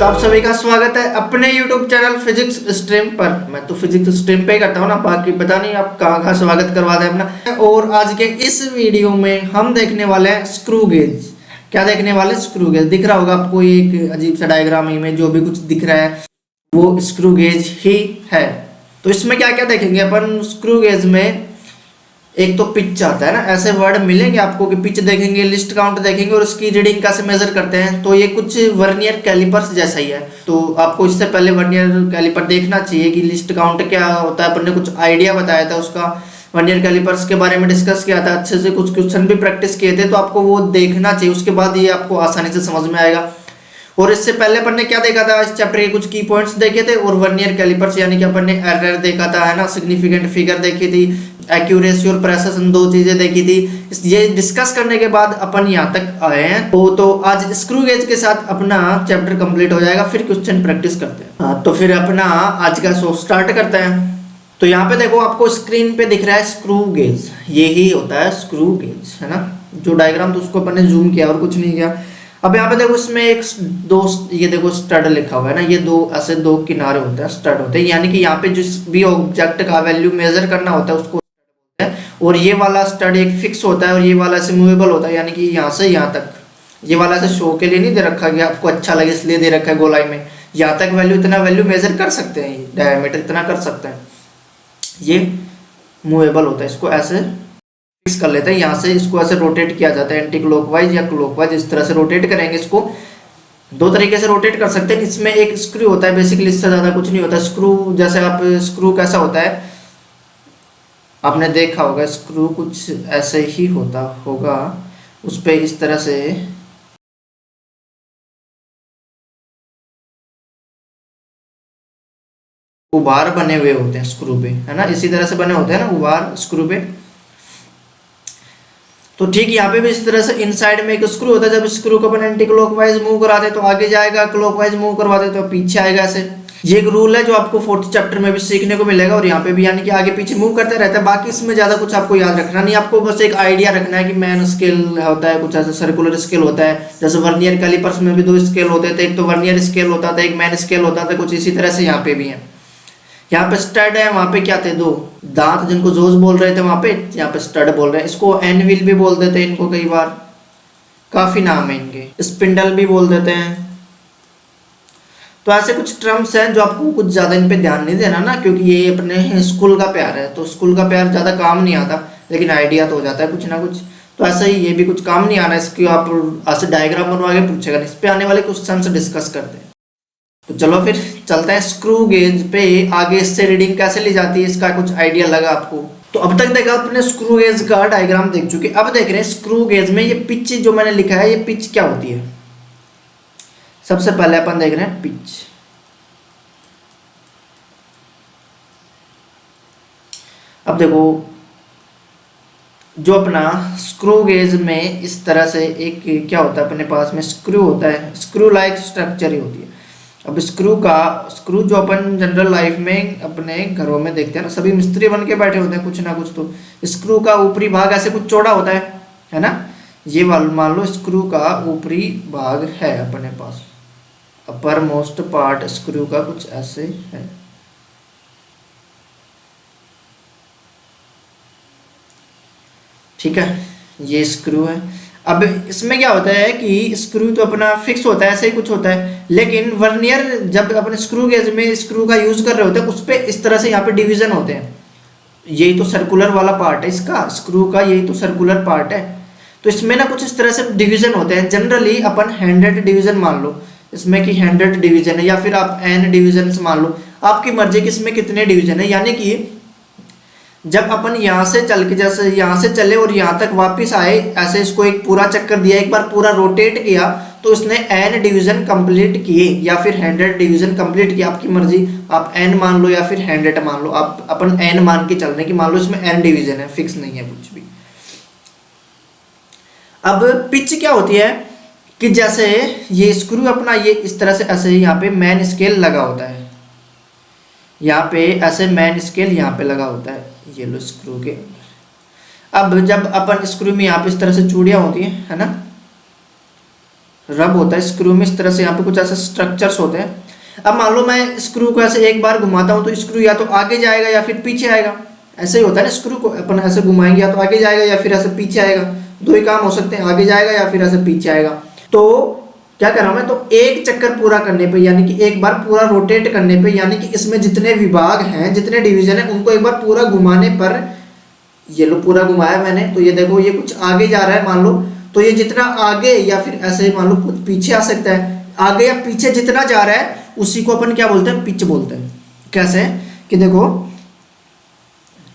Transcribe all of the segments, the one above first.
आप सभी का स्वागत है अपने YouTube चैनल फिजिक्स स्ट्रीम पर। मैं तो फिजिक्स स्ट्रीम पे ही करता हूँ ना, बाकी पता नहीं आप कहाँ कहाँ स्वागत करवा दें अपना। और आज के इस वीडियो में हम देखने वाले हैं स्क्रू गेज। क्या देखने वाले? Screw gauge. दिख रहा होगा आपको ये एक अजीब सा डायग्राम में जो भी कुछ दिख रहा है वो स्क्रू गेज ही है। तो इसमें क्या क्या देखेंगे अपन स्क्रू गेज में? एक तो पिच आता है ना, ऐसे वर्ड मिलेंगे आपको कि पिच देखेंगे, लिस्ट काउंट देखेंगे और उसकी रीडिंग कैसे मेजर करते हैं। तो ये कुछ वर्नियर कैलिपर्स जैसा ही है। तो आपको इससे पहले वर्नियर कैलिपर देखना चाहिए कि लिस्ट काउंट क्या होता है। अपन ने कुछ आइडिया बताया था उसका, वर्नियर कैलिपर्स के बारे में डिस्कस किया था, अच्छे से कुछ क्वेश्चन भी प्रैक्टिस किए थे। तो आपको वो देखना चाहिए, उसके बाद ये आपको आसानी से समझ में आएगा। और इससे पहले अपन ने क्या देखा था, इस चैप्टर के कुछ की पॉइंट्स देखे थे और वर्नियर कैलिपर्स यानी कि अपन ने एरर देखा था, है ना, सिग्निफिकेंट फिगर देखी थी, एक्यूरेसी और प्रेसिशन, दो चीजें देखी थी। ये डिस्कस करने के बाद अपन यहाँ तक आए हैं। तो आज स्क्रू गेज के साथ अपना चैप्टर कंप्लीट हो जाएगा, फिर क्वेश्चन प्रैक्टिस करते हैं। हाँ, तो फिर अपना आज का शो स्टार्ट करते हैं। तो यहाँ पे देखो आपको स्क्रीन पे दिख रहा है स्क्रू गेज, यही होता है स्क्रू गेज, है ना। जो डायग्राम तो उसको अपन ने जूम किया और कुछ नहीं किया। अब यहाँ पे देखो इसमें एक दो, ये देखो स्टड लिखा हुआ है ना, ये दो ऐसे दो किनारे होते हैं, स्टड होते हैं। यानी कि यहाँ पे जिस भी ऑब्जेक्ट का वैल्यू मेजर करना होता है उसको, और ये वाला स्टड एक फिक्स होता है और ये वाला से मूवेबल होता है। यानी कि यहाँ से यहाँ तक, ये वाला से शो के लिए नहीं दे रखा गया, आपको अच्छा लगे इसलिए दे रखा है गोलाई में। यहाँ तक वैल्यू, इतना वैल्यू मेजर कर सकते हैं, ये डायमीटर इतना कर सकते हैं। ये मूवेबल होता है, इसको ऐसे फिक्स कर लेते हैं। यहाँ से इसको ऐसे रोटेट किया जाता है, एंटी क्लॉकवाइज या क्लॉकवाइज, इस तरह से रोटेट करेंगे। इसको दो तरीके से रोटेट कर सकते हैं। इसमें एक स्क्रू होता है बेसिकली, इससे ज़्यादा कुछ नहीं होता। स्क्रू जैसे आप, स्क्रू कैसा होता है आपने देखा होगा, स्क्रू कुछ ऐसे ही होता होगा। उस पे इस तरह से उभार बने हुए होते हैं स्क्रू पे, है ना, इसी तरह से बने होते हैं ना उभार स्क्रू पे। तो ठीक यहाँ पे भी इस तरह से इनसाइड में एक स्क्रू होता है। जब स्क्रू को अपन एंटी क्लॉकवाइज मूव कराते तो आगे जाएगा, क्लॉकवाइज मूव करवाते तो पीछे आएगा ऐसे। ये एक रूल है जो आपको 4th चैप्टर में भी सीखने को मिलेगा और यहाँ पे भी, यानी कि आगे पीछे मूव करते रहता है। बाकी इसमें ज्यादा कुछ आपको याद रखना नहीं, आपको बस एक आइडिया रखना है कि मैन स्केल होता है, कुछ ऐसा सर्कुलर स्केल होता है। जैसे वर्नियर कैलिपर्स में भी दो स्केल होते थे, एक तो वर्नियर स्केल होता था, एक मैन स्केल होता था, कुछ इसी तरह से यहाँ पे भी है। यहाँ पे स्टड है, वहां पे क्या थे, दो दांत जिनको जोज बोल रहे थे, वहां पे यहाँ पे स्टड बोल रहे हैं। इसको एनविल भी बोल देते हैं, इनको कई बार, काफी नाम है इनके, स्पिंडल भी बोल देते हैं। तो ऐसे कुछ टर्म्स हैं जो आपको कुछ ज्यादा इन पे ध्यान नहीं देना ना, क्योंकि ये अपने स्कूल का प्यार है। तो स्कूल का प्यार ज्यादा काम नहीं आता, लेकिन आइडिया तो हो जाता है कुछ ना कुछ। तो ऐसा ही ये भी कुछ काम नहीं आना, इसकी आप ऐसे डायग्राम बनवा के पूछेगा, इस पे आने वाले क्वेश्चन से डिस्कस करते हैं। तो चलो फिर चलते हैं स्क्रू गेज पे। आगे इससे रीडिंग कैसे ली जाती है इसका कुछ आइडिया लगा आपको। तो अब तक देखा अपने स्क्रू गेज का डायग्राम देख चुके, अब देख रहे हैं स्क्रू गेज में ये पिच जो मैंने लिखा है, ये पिच क्या होती है। सबसे पहले अपन देख रहे हैं पिच। अब देखो जो अपना स्क्रू गेज में इस तरह से एक क्या होता है अपने पास में, स्क्रू होता है, स्क्रू लाइक स्ट्रक्चर ही होती है। अब स्क्रू जो अपन जनरल लाइफ में अपने घरों में देखते हैं ना, सभी मिस्त्री बन के बैठे होते हैं कुछ ना कुछ। तो स्क्रू का ऊपरी भाग ऐसे कुछ चौड़ा होता है ना। ये मान लो स्क्रू का ऊपरी भाग है अपने पास, अपर मोस्ट पार्ट स्क्रू का कुछ ऐसे है। ठीक है, ये स्क्रू है। अब इसमें क्या होता है कि स्क्रू तो अपना फिक्स होता है, ऐसे ही कुछ होता है। लेकिन वर्नियर जब अपने स्क्रू गेज में स्क्रू का यूज कर रहे होते हैं, उस पे इस तरह से यहाँ पे डिवीजन होते हैं। यही तो सर्कुलर वाला पार्ट है इसका, स्क्रू का यही तो सर्कुलर पार्ट है। तो इसमें ना कुछ इस तरह से डिवीजन होते हैं। जनरली अपन 100 डिवीजन मान लो इसमें कि 100 डिवीजन है, या फिर आप n डिवीजन मान लो, आपकी मर्जी कि इसमें कितने डिवीजन है। यानी कि जब अपन यहाँ से चल के, जैसे यहाँ से चले और यहाँ तक वापस आए, ऐसे इसको एक पूरा चक्कर दिया, एक बार पूरा रोटेट किया, तो इसने n डिवीजन कंप्लीट किए या फिर 100 डिवीजन कंप्लीट किया। आपकी मर्जी, आप n मान लो या फिर 100 मान लो। आप अपन n मान के चल रहे कि मान लो इसमें n डिवीजन है, फिक्स नहीं है कुछ भी। अब पिच क्या होती है कि जैसे ये स्क्रू अपना ये इस तरह से ऐसे यहाँ पे मैन स्केल लगा होता है, यहाँ पे ऐसे मैन स्केल यहाँ पे लगा होता है, ये लो स्क्रू के अंदर। अब जब अपन स्क्रू में यहाँ पे इस तरह से चूड़ियाँ होती है ना, रब होता है स्क्रू में, इस तरह से यहाँ पे कुछ ऐसे स्ट्रक्चर्स होते हैं। अब मान लो मैं स्क्रू को ऐसे एक बार घुमाता हूँ तो स्क्रू या तो आगे जाएगा या फिर पीछे आएगा। ऐसे ही होता है ना, स्क्रू को अपन ऐसे घुमाएंगे या तो आगे जाएगा या फिर ऐसे पीछे आएगा। दो ही काम हो सकते हैं, आगे जाएगा या फिर ऐसे पीछे आएगा। तो क्या कर रहा हूँ मैं, तो एक चक्कर पूरा करने पे यानी कि एक बार पूरा रोटेट करने पे, यानी कि इसमें जितने विभाग हैं, जितने डिवीजन है, उनको एक बार पूरा घुमाने पर, ये लो पूरा घुमाया मैंने, तो ये देखो ये कुछ आगे जा रहा है मान लो, तो ये जितना आगे या फिर ऐसे मान लो कुछ पीछे आ सकता है। आगे या पीछे जितना जा रहा है उसी को अपन क्या बोलते हैं, पिच बोलते हैं। कैसे कि देखो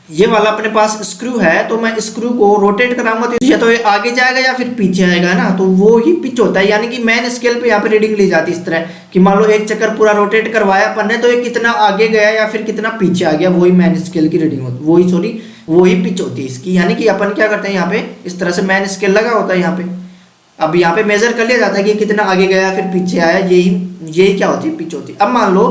ये वाला अपने पास स्क्रू है, तो मैं स्क्रू को रोटेट कराऊंगा तो या तो ये आगे जाएगा या फिर पीछे आएगा ना, तो वो ही पिच होता है। यानी कि मेन स्केल पे यहाँ पे रीडिंग ली जाती है इस तरह कि मान लो एक चक्कर पूरा रोटेट करवाया अपन ने, तो ये कितना आगे गया या फिर कितना पीछे आ गया, वही मेन स्केल की रीडिंग होती, वही पिच होती है इसकी। यानी कि अपन क्या करते हैं यहाँ पे इस तरह से मेन स्केल लगा होता है यहाँ पे, अब यहाँ पे मेजर कर लिया जाता है कि कितना आगे गया फिर पीछे आया, यही क्या होती है, पिच होती है। अब मान लो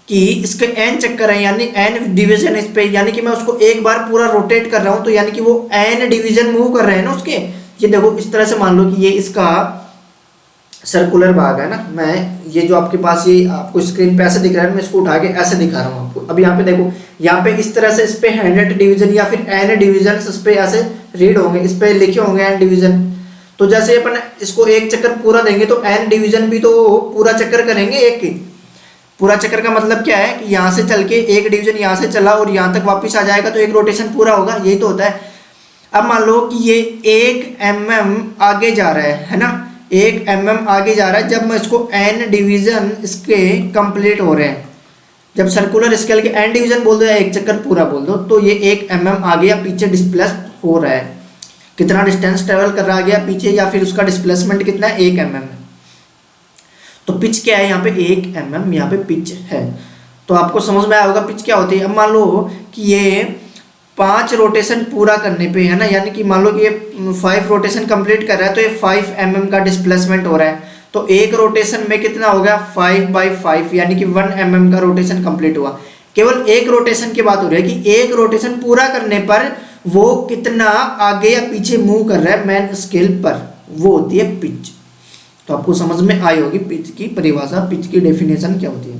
कि इसके n चक्कर है यानी n डिवीजन इस पे, यानी कि मैं उसको एक बार पूरा रोटेट कर रहा हूँ, तो यानी कि वो n डिवीजन मूव कर रहे हैं ना उसके। ये देखो इस तरह से मान लो कि ये इसका सर्कुलर भाग है ना, मैं ये जो आपके पास ये आपको स्क्रीन पे ऐसे दिख रहा है, मैं इसको उठा के ऐसे दिखा रहा हूँ आपको। अब यहाँ पे देखो, यहाँ पे इस तरह से इस पे 100 डिवीजन या फिर n डिवीजन इस पे ऐसे रीड होंगे, इस पे लिखे होंगे n डिवीजन। तो जैसे अपन इसको एक चक्कर पूरा देंगे तो n डिवीजन भी तो पूरा चक्कर करेंगे एक ही। पूरा चक्कर का मतलब क्या है कि यहाँ से चल के एक डिवीजन यहाँ से चला और यहाँ तक वापस आ जाएगा, तो एक रोटेशन पूरा होगा, यही तो होता है। अब मान लो कि ये 1 mm आगे जा रहा है ना, 1 mm आगे जा रहा है। जब मैं इसको n डिवीजन इसके कंप्लीट हो रहे हैं, जब सर्कुलर स्केल के n डिवीजन बोल दो या एक चक्कर पूरा बोल दो, तो ये 1 mm आगे या पीछे डिस्प्लेस हो रहा है। कितना डिस्टेंस ट्रेवल कर रहा है आगे या पीछे, या फिर उसका डिस्प्लेसमेंट कितना है, 1 mm है। तो पिच क्या है यहाँ पे, 1 mm यहाँ पे पिच है। तो आपको समझ में आया होगा पिच क्या होती है। अब मान लो कि ये 5 रोटेशन पूरा करने पे है ना, यानी कि मान लो कि ये 5 रोटेशन कंप्लीट कर रहा है, तो ये 5 mm का डिस्प्लेसमेंट हो रहा है। तो एक रोटेशन में कितना हो गया, 5/5 यानी कि 1 mm का रोटेशन कंप्लीट हुआ। केवल एक रोटेशन की बात हो रही है कि एक रोटेशन पूरा करने पर वो कितना आगे या पीछे मूव कर रहा है मेन स्केल पर, वो होती है पिच। तो आपको समझ में आई होगी पिच की परिभाषा, पिच की डेफिनेशन क्या होती है।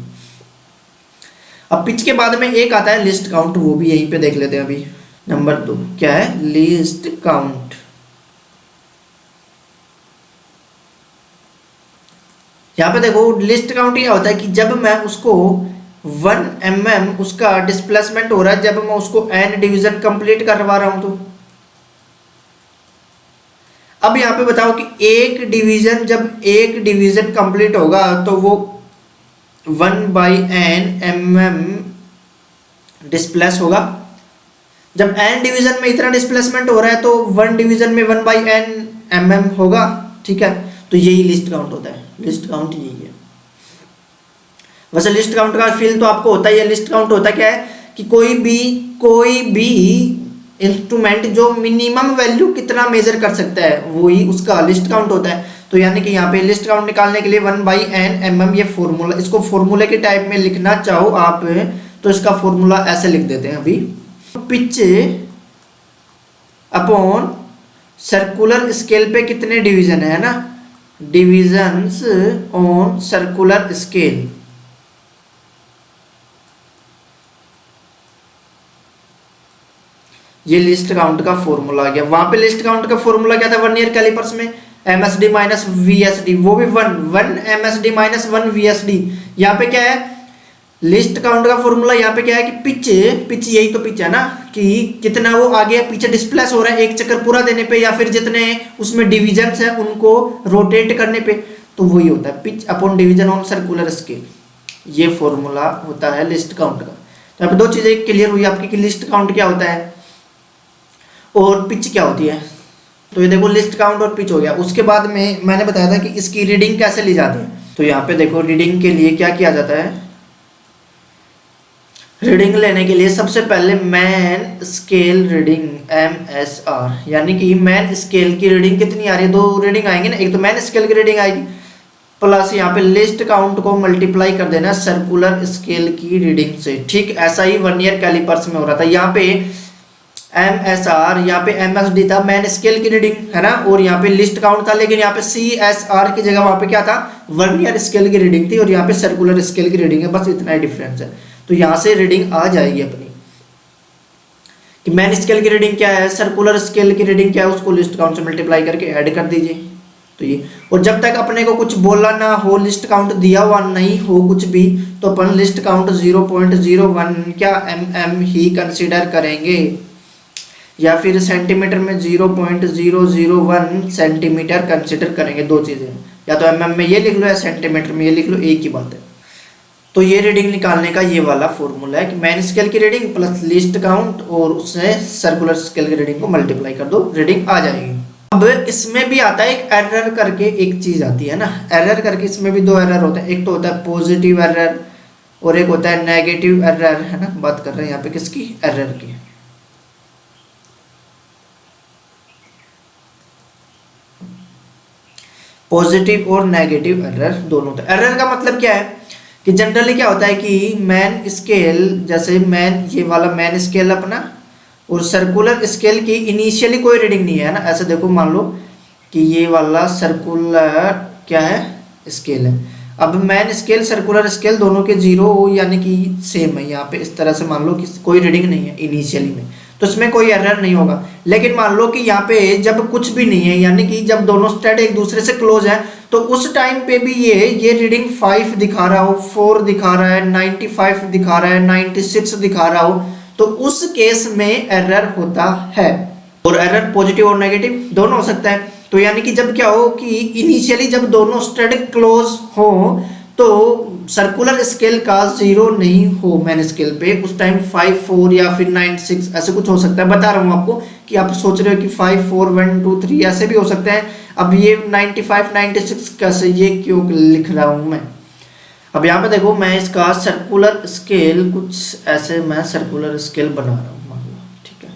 अब पिच के बाद में एक आता है लिस्ट काउंट, वो भी यहीं पे देख लेते हैं अभी। नंबर 2 क्या है, लिस्ट काउंट। यहाँ पे देखो लिस्ट काउंट क्या होता है कि जब मैं उसको 1 mm उसका डिस्प्लेसमेंट हो रहा है, जब मैं उसको n डिवीजन कंप्लीट करवा रहा हूं, तो अब यहाँ पे बताओ कि जब एक डिवीजन कंप्लीट होगा तो वो 1/n mm डिस्प्लेस होगा। जब n डिवीजन में इतना डिस्प्लेसमेंट हो रहा है तो 1 डिवीजन में 1/n mm होगा, ठीक है। तो यही लिस्ट काउंट होता है, लिस्ट काउंट यही है। वैसे लिस्ट काउंट का फील तो आपको होता ही है। लिस्ट काउंट होता क्या है कि कोई भी इंस्ट्रूमेंट जो मिनिमम वैल्यू कितना मेजर कर सकता है, वही उसका लिस्ट काउंट होता है। तो यानी कि यहाँ पे लिस्ट काउंट निकालने के लिए 1/n mm ये फॉर्मूला, इसको फॉर्मूले के टाइप में लिखना चाहो आप तो इसका फॉर्मूला ऐसे लिख देते हैं अभी, पिच अपॉन सर्कुलर स्केल पे कितने डिवीजन है ना, डिविजन्स ऑन सर्कुलर स्केल। ये लिस्ट काउंट का फॉर्मूला आ गया। वहां पे लिस्ट काउंट का फॉर्मूला क्या था, वर्नियर कैलिपर्स में MSD माइनस VSD, वो भी 1 MSD माइनस 1 VSD। यहाँ पे क्या है लिस्ट काउंट का फॉर्मूला, यहाँ पे क्या है कि पिच यही तो पिच है ना, कि कितना वो आगे पीछे डिस्प्लेस हो रहा है एक चक्कर पूरा देने पे, या फिर जितने उसमें डिविजन्स है उनको रोटेट करने पे, तो वही होता है pitch upon division on circular scale. ये फॉर्मूला होता है लिस्ट काउंट का। तो यहाँ पे 2 चीजें क्लियर हुई आपकी कि लिस्ट काउंट क्या होता है और पिच क्या होती है। तो ये देखो लिस्ट काउंट और पिच हो गया। उसके बाद में मैंने बताया था कि इसकी रीडिंग कैसे ली जाती है। तो यहाँ पे देखो रीडिंग के लिए क्या किया जाता है, रीडिंग लेने के लिए सबसे पहले मैन स्केल रीडिंग MSR, यानी कि मैन स्केल की रीडिंग कितनी आ रही है, 2 रीडिंग आएंगी ना, एक तो मैन स्केल की रीडिंग आएगी प्लस यहाँ पे लिस्ट काउंट को मल्टीप्लाई कर देना सर्कुलर स्केल की रीडिंग से। ठीक ऐसा ही वर्नियर कैलिपर्स में हो रहा था। यहाँ पे MSR, यहाँ पे MSD था, मैन स्केल की रीडिंग है ना, और यहाँ पे लिस्ट काउंट था, लेकिन यहाँ पे CSR की जगह वहाँ पे क्या था, वर्नियर स्केल की रीडिंग थी, और यहाँ पे सर्कुलर स्केल की रीडिंग है, बस इतना ही डिफरेंस है। तो यहाँ से रीडिंग आ जाएगी अपनी कि मैन स्केल की रीडिंग क्या है, सर्कुलर स्केल की रीडिंग क्या है, उसको लिस्ट काउंट से मल्टीप्लाई करके ऐड कर दीजिए। तो ये, और जब तक अपने को कुछ बोला ना हो, लिस्ट काउंट दिया हुआ नहीं हो कुछ भी, तो अपन लिस्ट काउंट 0.01 क्या mm ही कंसीडर करेंगे, या फिर सेंटीमीटर में 0.001 सेंटीमीटर कंसीडर करेंगे। दो चीज़ें, या तो mm में ये लिख लो या सेंटीमीटर में ये लिख लो, एक ही बात है। तो ये रीडिंग निकालने का ये वाला फॉर्मूला है कि मैन स्केल की रीडिंग प्लस लिस्ट काउंट और उससे सर्कुलर स्केल की रीडिंग को मल्टीप्लाई कर दो, रीडिंग आ जाएगी। अब इसमें भी आता है एक एरर करके एक चीज आती है ना, एरर करके इसमें भी दो एरर होते हैं, एक तो होता है पॉजिटिव एरर और एक होता है नेगेटिव एरर, है ना। बात कर रहे हैं यहाँ पे किसकी, एरर की। पॉजिटिव और नेगेटिव एरर दोनों होते हैं। एरर का मतलब क्या है कि जनरली क्या होता है कि मैन स्केल, जैसे मैन ये वाला मैन स्केल अपना और सर्कुलर स्केल की इनिशियली कोई रीडिंग नहीं है ना। ऐसे देखो, मान लो कि ये वाला सर्कुलर क्या है, स्केल है। अब मैन स्केल सर्कुलर स्केल दोनों के जीरो यानी कि सेम है। यहाँ पे इस तरह से मान लो कि कोई रीडिंग नहीं है इनिशियली में, तो इसमें कोई एरर नहीं होगा। लेकिन मान लो कि यहाँ पे जब कुछ भी नहीं है, यानी कि जब दोनों स्टेट एक दूसरे से क्लोज है, तो उस टाइम पे भी ये रीडिंग 5 दिखा रहा हो, 4 दिखा रहा है, 95 दिखा रहा है, 96 दिखा रहा हो, तो उस केस में एरर होता है। और एरर पॉजिटिव और नेगेटिव दोनों हो सकता है। तो यानी कि जब क्या हो कि इनिशियली जब दोनों स्टेट क्लोज हो, तो सर्कुलर स्केल का 0 नहीं हो मैन स्केल पे, उस टाइम 5 4 या फिर 9 6 ऐसे कुछ हो सकता है। बता रहा हूँ आपको कि आप सोच रहे हो कि 5 4 1 2 3 ऐसे भी हो सकते हैं। अब ये 95 96 कैसे, ये क्यों लिख रहा हूँ मैं। अब यहाँ पे देखो, मैं इसका सर्कुलर स्केल कुछ ऐसे मैं सर्कुलर स्केल बना रहा हूँ, मान लो, ठीक है।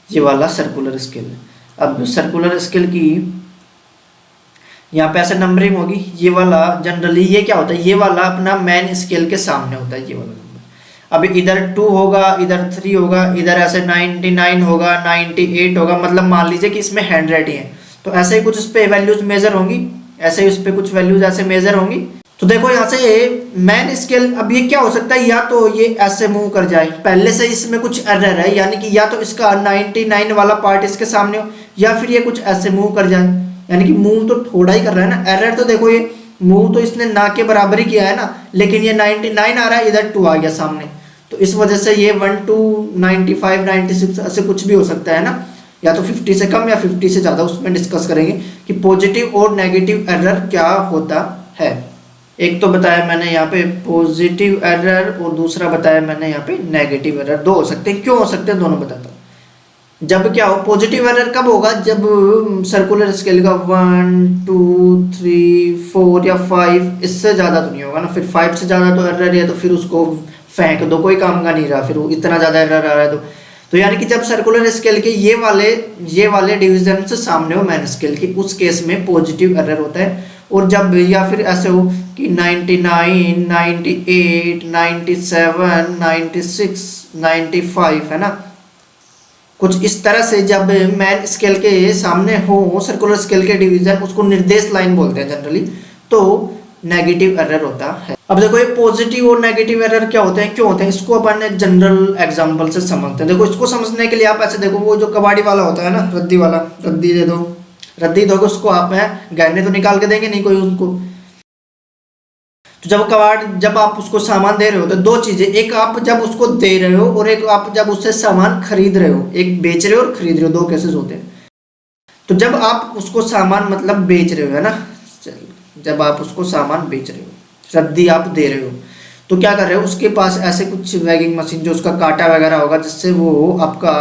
ये वाला सर्कुलर स्केल है। अब सर्कुलर स्केल की यहाँ पे ऐसे नंबरिंग होगी। ये वाला जनरली ये क्या होता है, ये वाला अपना मैन स्केल के सामने होता है, ये वाला नंबर। अब इधर 2 होगा, इधर 3 होगा, इधर ऐसे 99 होगा, 98 होगा, मतलब मान लीजिए कि इसमें हैंड राइटिंग है, तो ऐसे ही कुछ इस पे वैल्यूज मेजर होंगी, ऐसे ही उस पे कुछ वैल्यूज ऐसे मेजर होंगी। तो देखो यहाँ से मैन स्केल, अब ये क्या हो सकता है, या तो ये ऐसे मूव कर जाए, पहले से इसमें कुछ एरर है, यानी कि या तो इसका 99 वाला पार्ट इसके सामने हो, या फिर ये कुछ ऐसे मूव कर जाए, यानी कि मूव तो थोड़ा ही कर रहा है ना। एरर तो देखो, ये मूव तो इसने ना के बराबर ही किया है ना, लेकिन ये 99 आ रहा है, इधर 2 आ गया सामने, तो इस वजह से ये 1 2 95 96 ऐसे कुछ भी हो सकता है ना, या तो 50 से कम या 50 से ज़्यादा। उसमें डिस्कस करेंगे कि पॉजिटिव और नेगेटिव एरर क्या होता है। एक तो बताया मैंने यहाँ पे पॉजिटिव एरर और दूसरा बताया मैंने यहाँ पे नेगेटिव एरर। दो हो सकते हैं, क्यों हो सकते हैं दोनों बताता हूँ। जब क्या हो, पॉजिटिव एरर कब होगा, जब सर्कुलर स्केल का 1 2 3 4 या 5 इससे ज़्यादा तो नहीं होगा ना। फिर 5 से ज़्यादा तो एरर है, तो फिर उसको फेंक दो, कोई काम का नहीं रहा, फिर वो इतना ज़्यादा एरर आ रहा है तो यानी कि जब सर्कुलर स्केल के ये वाले डिवीजन से सामने हो मैन स्केल के, उस केस में पॉजिटिव एरर होता है। और जब या फिर ऐसे हो कि 99 98 97 96 95 है ना, कुछ इस तरह से जब मैन स्केल के सामने हो सर्कुलर स्केल के डिवीजन, उसको निर्देश लाइन बोलते हैं जनरली, तो नेगेटिव एरर होता है। अब देखो, ये पॉजिटिव और नेगेटिव एरर क्या होते हैं, क्यों होते हैं, इसको अपन एक जनरल एग्जांपल से समझते हैं। देखो, इसको समझने के लिए आप ऐसे देखो, वो जो कबाड़ी वाला होता है ना, रद्दी वाला, रद्दी दे दो, रद्दी दोगे उसको, आप है गहने तो निकाल के देंगे नहीं कोई उनको। तो जब आप उसको सामान दे रहे हो, तो दो चीजें, एक आप जब उसको दे रहे हो और एक आप जब उससे सामान खरीद रहे हो। एक बेच रहे हो और खरीद रहे हो, दो केसेस होते हैं। तो जब आप उसको सामान मतलब बेच रहे हो, है ना, जब आप उसको सामान बेच रहे हो, रद्दी आप दे रहे हो, तो क्या कर रहे हो, उसके पास ऐसे कुछ वैगिंग मशीन जो उसका कांटा वगैरह होगा, जिससे वो आपका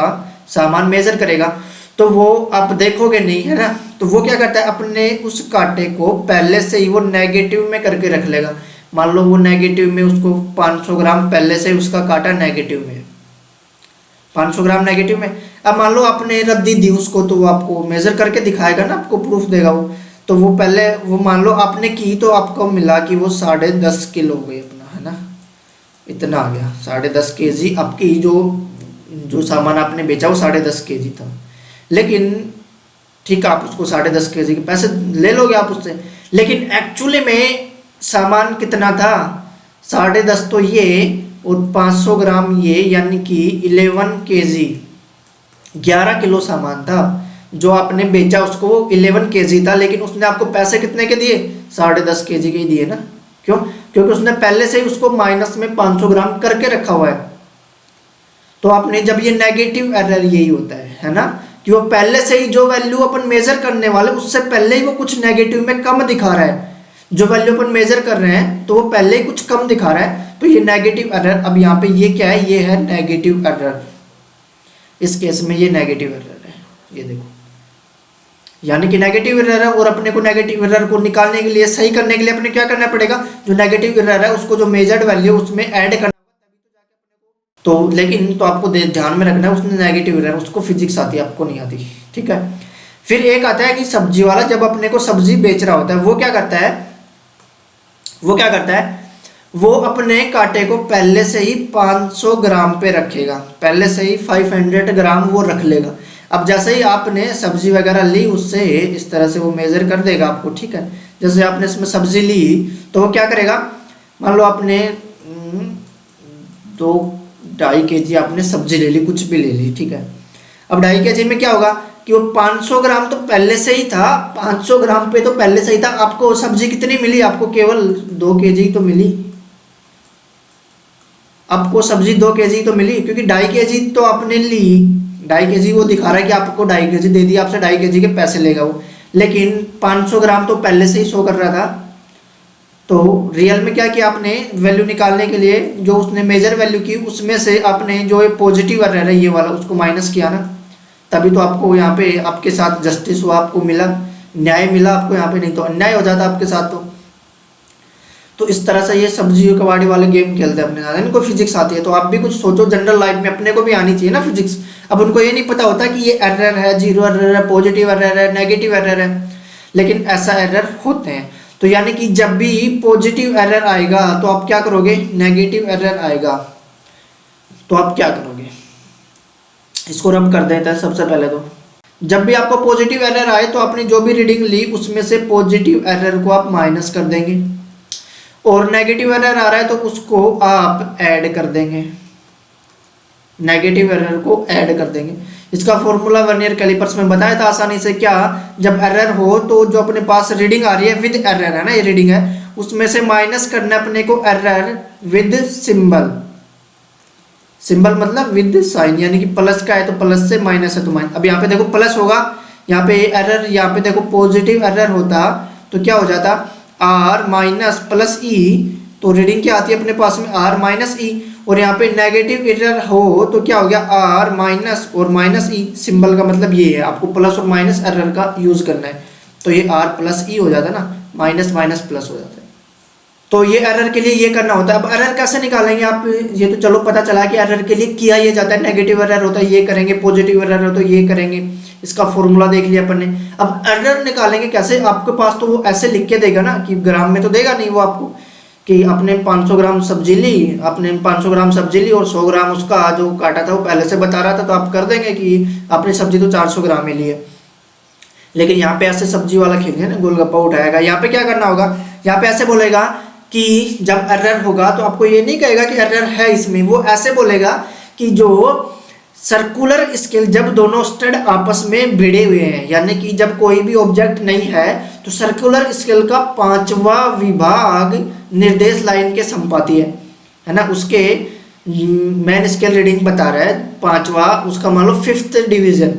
सामान मेजर करेगा। तो वो आप देखोगे नहीं, है ना, तो वो क्या करता है, अपने उस कांटे को पहले से ही वो नेगेटिव में करके रख लेगा। मान लो वो नेगेटिव में, उसको 500 ग्राम पहले से उसका कांटा नेगेटिव में, 500 ग्राम नेगेटिव में। अब मान लो आपने रद्दी दी उसको, तो वो आपको मेजर करके दिखाएगा ना, आपको प्रूफ देगा वो। तो वो पहले वो मान लो आपने की, तो आपको मिला कि वो 10.5 किलो हो गई अपना, है ना, इतना आ गया 10.5 kg। आपकी जो सामान आपने बेचा वो 10.5 kg था, लेकिन ठीक है आप उसको 10.5 kg के पैसे ले लोगे आप उससे, लेकिन एक्चुअली में सामान कितना था 10.5 तो ये और 500 ग्राम ये, यानी कि 11 kg, 11 किलो सामान था जो आपने बेचा उसको, वो 11 kg था, लेकिन उसने आपको पैसे कितने के दिए 10.5 kg के ही दिए ना। क्यों? क्योंकि उसने पहले से ही उसको माइनस में 500 ग्राम करके रखा हुआ है। तो आपने जब ये नेगेटिव एरर यही होता है ना, कि वो पहले से ही जो वैल्यू अपन मेजर करने वाले उससे पहले ही वो कुछ नेगेटिव में कम दिखा रहा है। जो वैल्यू अपन मेजर कर रहे हैं तो वो पहले ही कुछ कम दिखा रहा है, तो ये नेगेटिव एरर। अब यहाँ पे ये क्या है, ये है नेगेटिव एरर। इस केस में ये नेगेटिव एरर है, ये देखो, यानी कि नेगेटिव एरर है। और अपने को नेगेटिव एरर को निकालने के लिए, सही करने के लिए अपने क्या करना पड़ेगा, जो नेगेटिव एरर है उसको जो मेजर्ड वैल्यू उसमें ऐड करना। तो लेकिन तो आपको ध्यान में रखना है, उसने नेगेटिव एरर, उसको फिजिक्स आती है, आपको नहीं आती, ठीक है। फिर एक आता है कि सब्जी वाला, जब अपने को सब्जी बेच रहा होता है वो क्या करता है, वो अपने कांटे को पहले से ही 500 ग्राम पे रखेगा, पहले से ही 500 ग्राम वो रख लेगा। अब जैसे ही आपने सब्जी वगैरह ली उससे इस तरह से वो मेजर कर देगा आपको, ठीक है। जैसे आपने इसमें सब्जी ली तो वो क्या करेगा, मान लो आपने 2.5 kg आपने सब्जी ले ली, कुछ भी ले ली, ठीक है। अब 2.5 kg में क्या होगा कि वो 500 ग्राम तो पहले से ही था, 500 ग्राम पे तो पहले से ही था। आपको सब्जी कितनी मिली, आपको केवल 2 kg तो मिली, आपको सब्जी 2 kg तो मिली, क्योंकि 2.5 kg तो आपने ली, 2.5 kg वो दिखा रहा है कि आपको 2.5 kg दे दिया, आपसे 2.5 kg के पैसे लेगा वो, लेकिन 500 ग्राम तो पहले से ही शो कर रहा था। तो रियल में क्या किया आपने, वैल्यू निकालने के लिए जो उसने मेजर वैल्यू की उसमें से आपने जो पॉजिटिव एरर है ये वाला उसको माइनस किया ना, तभी तो आपको यहाँ पे आपके साथ जस्टिस हुआ, आपको मिला, न्याय मिला आपको यहाँ पे, नहीं तो अन्याय हो जाता आपके साथ। तो इस तरह से ये सब्जी कबाड़ी वाले गेम खेलते हैं अपने साथ, इनको फिजिक्स आती है। तो आप भी कुछ सोचो, जनरल लाइफ में अपने को भी आनी चाहिए ना फिजिक्स। अब उनको ये नहीं पता होता कि ये एरर है, जीरो एरर है, पॉजिटिव एरर है, नेगेटिव एरर है, लेकिन ऐसा एरर होते हैं। तो यानी कि जब भी पॉजिटिव एरर आएगा तो आप क्या करोगे, नेगेटिव एरर आएगा तो आप क्या करोगे, इसको रब कर देते हैं सबसे पहले। तो जब भी आपको पॉजिटिव एरर आए तो आपने जो भी रीडिंग ली उसमें से पॉजिटिव एरर को आप माइनस कर देंगे, और नेगेटिव एरर आ रहा है तो उसको आप ऐड कर देंगे, नेगेटिव एरर को ऐड कर देंगे। इसका फॉर्मूला वर्नियर कैलिपर्स में बताया था आसानी से। क्या, जब एरर हो तो जो अपने पास रीडिंग आ रही है विद एरर है ना, ये रीडिंग है, उसमें से माइनस करना अपने को एरर विद सिंबल, सिंबल मतलब विद साइन, यानी कि प्लस का है तो प्लस से, माइनस है तो माइनस। अब यहाँ पे देखो प्लस होगा, यहाँ पे एरर, यहाँ पे देखो पॉजिटिव एरर होता तो क्या हो जाता, आर माइनस प्लस ई, तो रीडिंग क्या आती है अपने पास में आर माइनस ई। और यहाँ पे नेगेटिव एरर हो तो क्या हो गया, आर माइनस और माइनस ई। सिंबल का मतलब ये है, आपको प्लस और माइनस एरर का यूज करना है, तो ये आर प्लस ई हो जाता है ना, माइनस माइनस प्लस हो जाता है। तो ये एरर के लिए ये करना होता है। अब एरर कैसे निकालेंगे आप, ये तो चलो पता चला कि एरर के लिए किया ये जाता है, नेगेटिव एरर होता है ये करेंगे, पॉजिटिव एरर हो तो ये करेंगे, इसका फॉर्मूला देख लिया अपन ने। अब एरर निकालेंगे कैसे, आपके पास तो वो ऐसे लिख के देगा ना, कि ग्राम में तो देगा नहीं वो आपको, कि आपने 500 ग्राम सब्जी ली, आपने 500 ग्राम सब्जी ली और 100 ग्राम उसका जो काटा था वो पहले से बता रहा था, तो आप कर देंगे कि आपने सब्जी तो 400 ग्राम ही ली है। लेकिन यहाँ पे ऐसे सब्जी वाला खेल है ना, गोलगप्पा उठाएगा, यहाँ पे क्या करना होगा, यहाँ पे ऐसे बोलेगा कि जब एरर होगा तो आपको ये नहीं कहेगा कि एरर है इसमें, वो ऐसे बोलेगा कि जो सर्कुलर स्केल, जब दोनों स्टड आपस में भिड़े हुए हैं, यानी कि जब कोई भी ऑब्जेक्ट नहीं है तो सर्कुलर स्केल का 5वां विभाग निर्देश लाइन के संपाती है ना, उसके मेन स्केल रीडिंग बता रहा है 5वां, उसका मान लो 5th डिवीजन।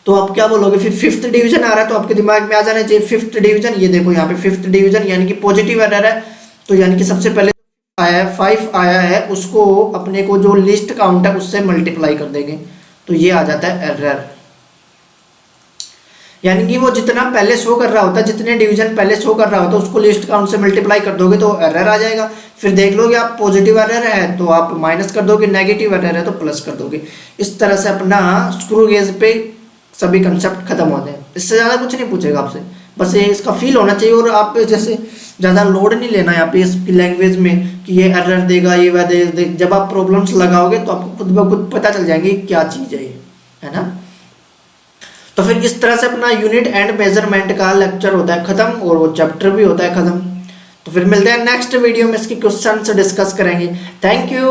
तो आप क्या बोलोगे, फिर 5th डिवीजन आ रहा है तो आपके दिमाग में आ जाना चाहिए 5th डिवीजन। ये देखो यहाँ पे 5th डिवीजन यानी कि पॉजिटिव एरर है, तो यानी कि सबसे पहले आया है 5 आया है, उसको अपने को जो लिस्ट काउंट है उससे मल्टीप्लाई कर देंगे, तो ये आ जाता है एरर। यानी कि वो जितना पहले शो कर रहा होता है, जितने डिवीजन पहले शो कर रहा होता है उसको लिस्ट काउंट से मल्टीप्लाई कर दोगे तो एरर आ जाएगा। फिर देख लोगे आप पॉजिटिव एरर है तो आप माइनस कर दोगे, नेगेटिव एरर है तो प्लस कर दोगे। इस तरह से अपना स्क्रू गेज पे सभी कंसेप्ट खत्म होते हैं। इससे ज़्यादा कुछ नहीं पूछेगा आपसे, बस ये इसका फील होना चाहिए। और आप जैसे ज़्यादा लोड नहीं लेना यहाँ पे इसकी लैंग्वेज में कि ये एरर देगा ये वह दे। जब आप प्रॉब्लम्स लगाओगे तो आपको खुद ब खुद पता चल जाएंगे क्या चीज़ है ये, है ना। तो फिर इस तरह से अपना यूनिट एंड मेजरमेंट का लेक्चर होता है खत्म और वो चैप्टर भी होता है खत्म। तो फिर मिलते हैं नेक्स्ट वीडियो में, इसकी क्वेश्चन डिस्कस करेंगे। Thank you.